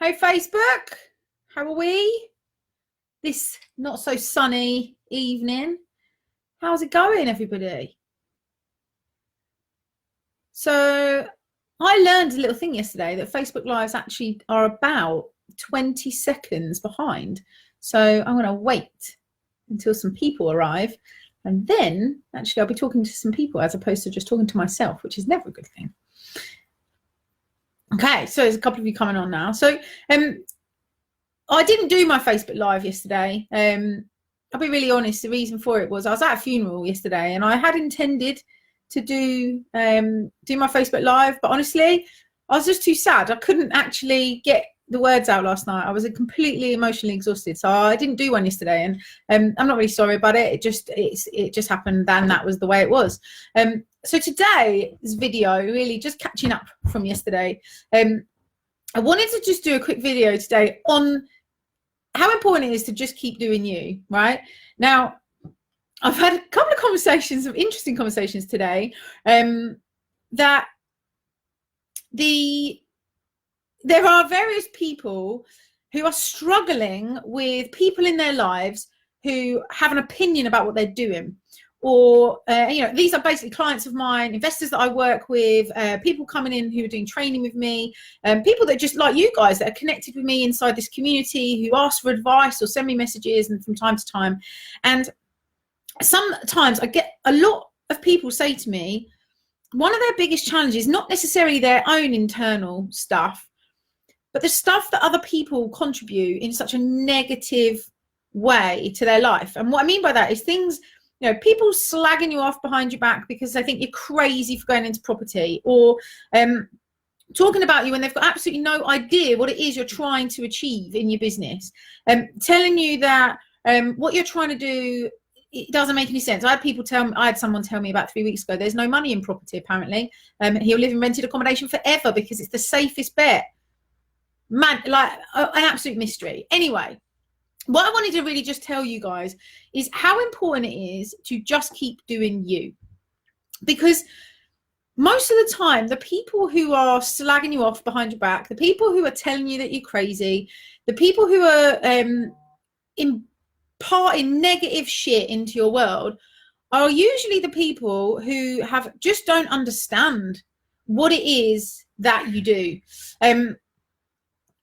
Hey, Facebook, how are we? This not so sunny evening. How's it going, everybody? So I learned a little thing yesterday that Facebook Lives actually are about 20 seconds behind. So I'm going to wait until some people arrive. And then actually I'll be talking to some people as opposed to just talking to myself, which is never a good thing. Okay, so there's a couple of you coming on now. So I didn't do my Facebook Live yesterday. I'll be really honest. The reason for it was I was at a funeral yesterday, and I had intended to do my Facebook Live, but honestly, I was just too sad. I couldn't actually get the words out last night. I was completely emotionally exhausted, so I didn't do one yesterday, and I'm not really sorry about it. It just happened, and that was the way it was. So today's video, really just catching up from yesterday. I wanted to just do a quick video today on how important it is to just keep doing you, right? Now, I've had a couple of conversations, some interesting conversations today, that there are various people who are struggling with people in their lives who have an opinion about what they're doing. Or, these are basically clients of mine, investors that I work with, people coming in who are doing training with me, people that just like you guys that are connected with me inside this community, who ask for advice or send me messages and from time to time. And sometimes I get a lot of people say to me, one of their biggest challenges, not necessarily their own internal stuff, but the stuff that other people contribute in such a negative way to their life. And what I mean by that is things, people slagging you off behind your back because they think you're crazy for going into property, or talking about you when they've got absolutely no idea what it is you're trying to achieve in your business, telling you that what you're trying to do, it doesn't make any sense. I had someone tell me about 3 weeks ago, there's no money in property apparently. He'll live in rented accommodation forever because it's the safest bet. Man, like an absolute mystery. Anyway, what I wanted to really just tell you guys is how important it is to just keep doing you. Because most of the time, the people who are slagging you off behind your back, the people who are telling you that you're crazy, the people who are imparting negative shit into your world are usually the people who just don't understand what it is that you do.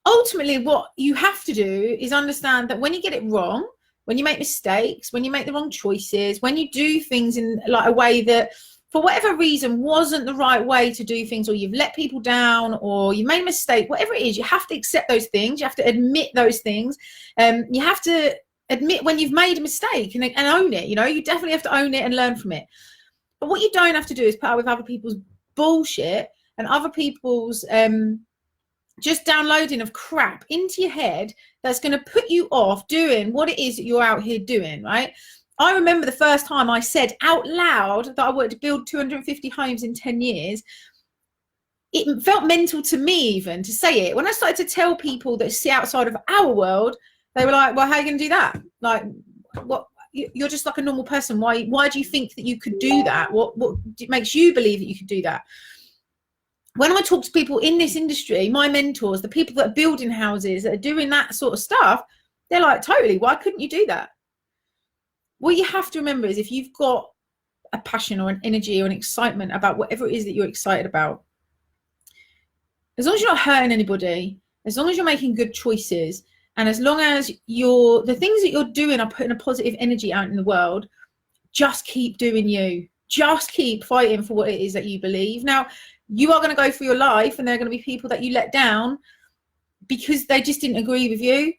Ultimately, what you have to do is understand that when you get it wrong, when you make mistakes, when you make the wrong choices, when you do things in like a way that for whatever reason wasn't the right way to do things, or you've let people down, or you made a mistake, whatever it is, you have to accept those things. You have to admit those things. You have to admit when you've made a mistake and own it. You definitely have to own it and learn from it. But what you don't have to do is put up with other people's bullshit and other people's just downloading of crap into your head that's going to put you off doing what it is that you're out here doing, right? I remember the first time I said out loud that I wanted to build 250 homes in 10 years. It felt mental to me even to say it. When I started to tell people that sit outside of our world, they were like, well, how are you going to do that? Like, what? You're just like a normal person. Why do you think that you could do that? What makes you believe that you could do that? When I talk to people in this industry, my mentors, the people that are building houses, that are doing that sort of stuff, they're like, totally, why couldn't you do that? What you have to remember is if you've got a passion or an energy or an excitement about whatever it is that you're excited about, as long as you're not hurting anybody, as long as you're making good choices, and as long as the things that you're doing are putting a positive energy out in the world, just keep doing you. Just keep fighting for what it is that you believe. Now, you are going to go through your life and there are going to be people that you let down because they just didn't agree with you.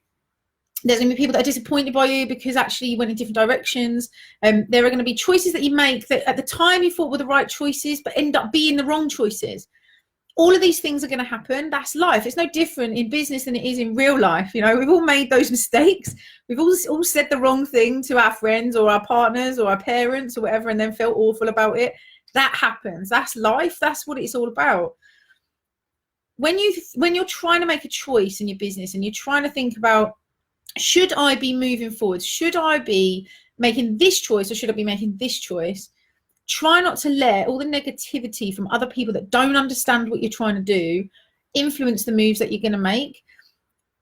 There's going to be people that are disappointed by you because actually you went in different directions. There are going to be choices that you make that at the time you thought were the right choices but end up being the wrong choices. All of these things are going to happen. That's life. It's no different in business than it is in real life. We've all made those mistakes. We've all said the wrong thing to our friends or our partners or our parents or whatever and then felt awful about it. That happens. That's life. That's what it's all about. When you're trying to make a choice in your business and you're trying to think about, should I be moving forward? Should I be making this choice or should I be making this choice? Try not to let all the negativity from other people that don't understand what you're trying to do influence the moves that you're going to make.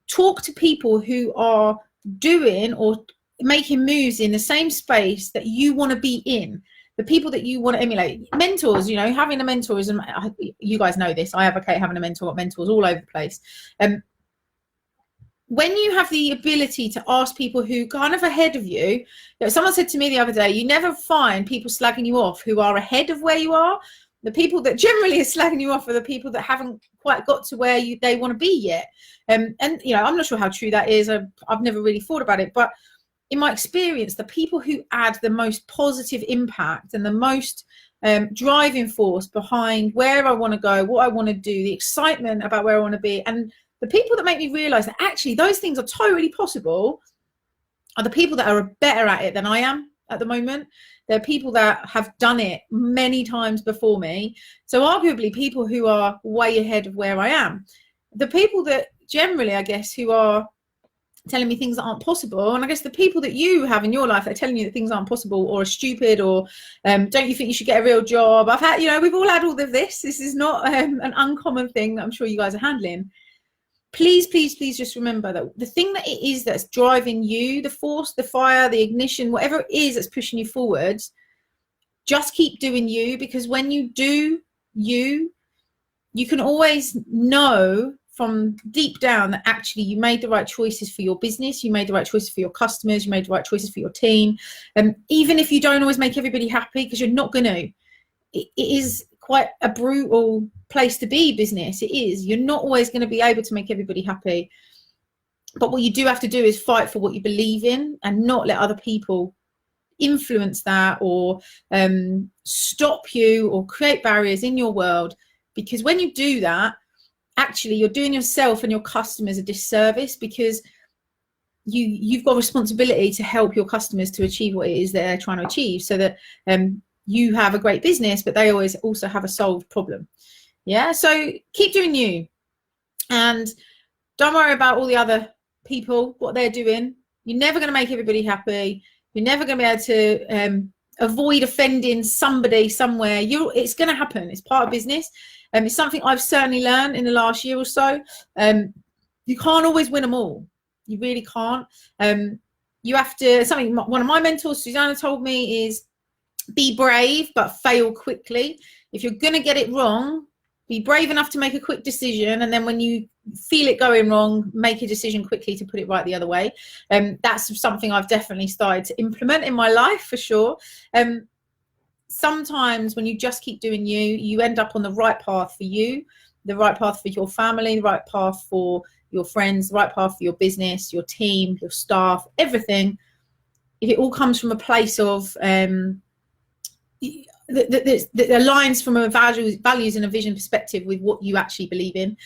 talk to people who are doing or making moves in the same space that you want to be in, the people that you want to emulate. Mentors, you know, having a mentor is, you guys know this, I advocate having a mentor. Got mentors all over the place. When you have the ability to ask people who kind of ahead of you, you know, someone said to me the other day, you never find people slagging you off who are ahead of where you are. The people that generally are slagging you off are the people that haven't quite got to where they want to be yet. And you know, I'm not sure how true that is. I've never really thought about it, but in my experience, the people who add the most positive impact and the most driving force behind where I want to go, what I want to do, the excitement about where I want to be, and the people that make me realize that actually those things are totally possible are the people that are better at it than I am at the moment. They're people that have done it many times before me. So arguably people who are way ahead of where I am. The people that generally, I guess, who are telling me things that aren't possible, and I guess the people that you have in your life that are telling you that things aren't possible or are stupid, or don't you think you should get a real job? I've had, you know, we've all had all of this. This is not an uncommon thing that I'm sure you guys are handling. Please, please, please just remember that the thing that it is that's driving you, the force, the fire, the ignition, whatever it is that's pushing you forwards, just keep doing you, because when you do you can always know from deep down that actually you made the right choices for your business, you made the right choices for your customers, you made the right choices for your team. Even if you don't always make everybody happy, because you're not going to, it is quite a brutal place to be, business. It is. You're not always going to be able to make everybody happy. But what you do have to do is fight for what you believe in and not let other people influence that or stop you or create barriers in your world. Because when you do that, actually you're doing yourself and your customers a disservice, because you've got a responsibility to help your customers to achieve what it is they're trying to achieve, so that you have a great business, but they always also have a solved problem. Yeah, so keep doing you, and don't worry about all the other people, what they're doing. You're never going to make everybody happy. You're never going to be able to avoid offending somebody somewhere. It's going to happen. It's part of business. It's something I've certainly learned in the last year or so. You can't always win them all. You really can't. You have to, something one of my mentors, Susanna, told me is be brave, but fail quickly. If you're going to get it wrong, be brave enough to make a quick decision, and then when you feel it going wrong, make a decision quickly to put it right the other way. That's something I've definitely started to implement in my life, for sure. Sometimes when you just keep doing you end up on the right path for you, the right path for your family, the right path for your friends, the right path for your business, your team, your staff, everything. If it all comes from a place of that aligns from a values and a vision perspective with what you actually believe in,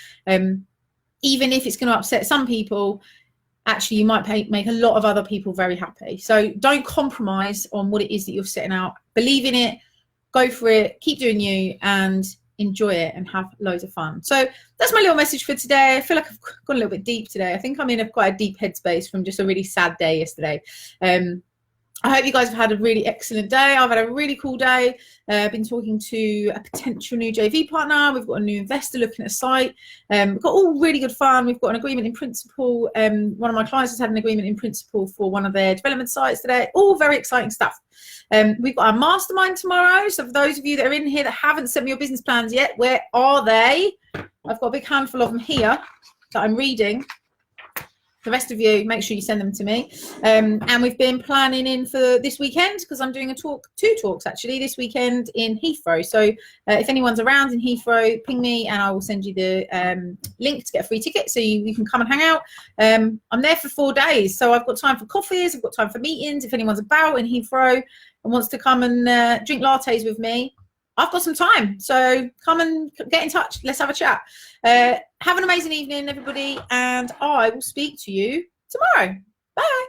even if it's going to upset some people, actually you might make a lot of other people very happy. So don't compromise on what it is that you're setting out. Believe in it, go for it, keep doing you, and enjoy it and have loads of fun. So that's my little message for today. I feel like I've gone a little bit deep today. I think I'm in quite a deep headspace from just a really sad day yesterday. I hope you guys have had a really excellent day. I've had a really cool day. I've been talking to a potential new JV partner. We've got a new investor looking at a site. We've got all really good fun. We've got an agreement in principle. One of my clients has had an agreement in principle for one of their development sites today. All very exciting stuff. We've got our mastermind tomorrow. So for those of you that are in here that haven't sent me your business plans yet, where are they? I've got a big handful of them here that I'm reading. The rest of you, make sure you send them to me. And we've been planning in for this weekend, because I'm doing two talks actually this weekend in Heathrow. So if anyone's around in Heathrow, ping me and I will send you the link to get a free ticket so you can come and hang out. I'm there for 4 days, so I've got time for coffees, I've got time for meetings. If anyone's about in Heathrow and wants to come and drink lattes with me, I've got some time, so come and get in touch. Let's have a chat. Have an amazing evening, everybody, and I will speak to you tomorrow. Bye.